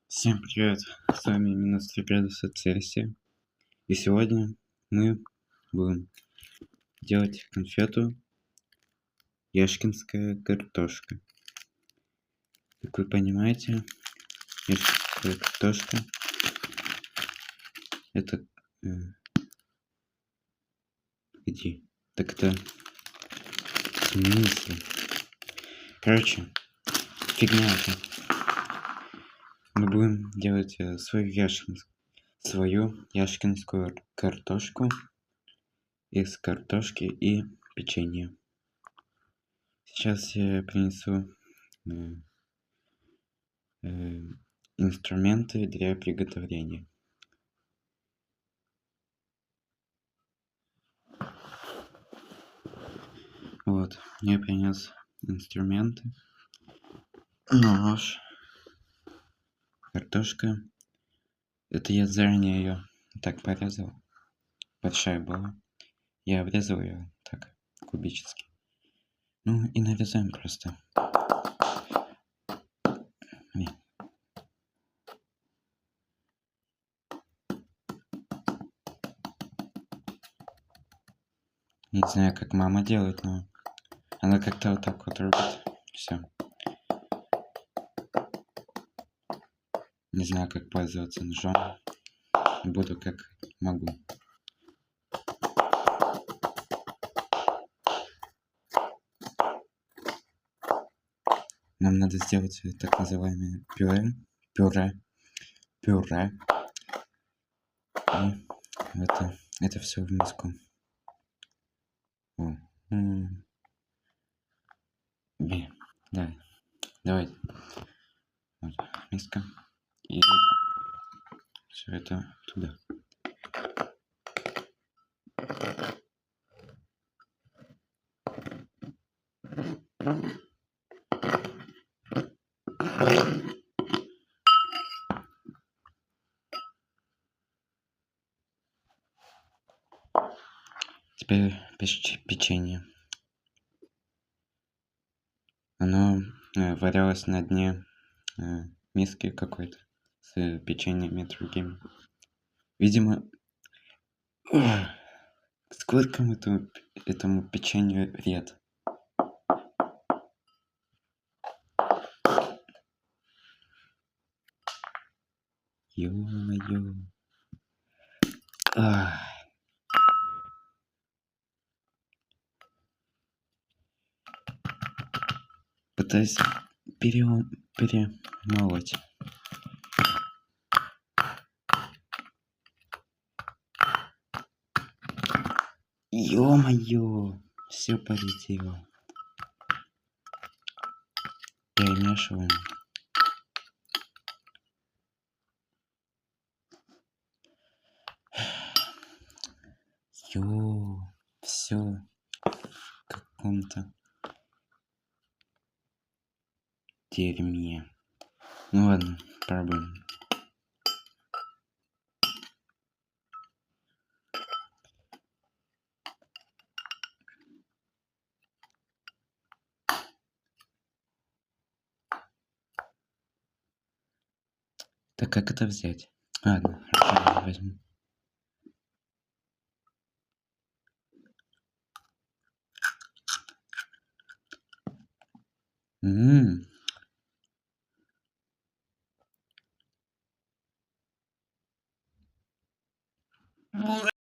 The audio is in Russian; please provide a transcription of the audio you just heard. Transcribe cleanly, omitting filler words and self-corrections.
Всем привет! С вами минус 3 градуса Цельсия. И сегодня мы будем делать конфету Яшкинская картошка. Как вы понимаете, Яшкинская картошка это где? Так это смысл. Короче, фигня это. Мы будем делать свою яшкинскую картошку из картошки и печенья. Сейчас я принесу инструменты для приготовления. Вот, я принес инструменты. Нож, картошка. Это я заранее ее так порезал. Большая была. Я обрезал ее так кубически. Ну и нарезаем просто. Не знаю, как мама делает, но она как-то вот так вот рубит. Все. Не знаю, как пользоваться ножом. Буду как могу. Нам надо сделать так называемое пюре. И это все в миску. Да. Давай. Вот, миска. И все это туда. Теперь печенье. Оно валялось на дне миски какой-то с печеньями другими. Видимо, сколько этому печенью лет? Ё-моё. Пытаюсь перемолоть. Ё-моё, все полетело. Перемешиваем. Все в каком-то дерьме. Ну ладно, пробуем. Так как это взять? Ладно, хорошо, возьму.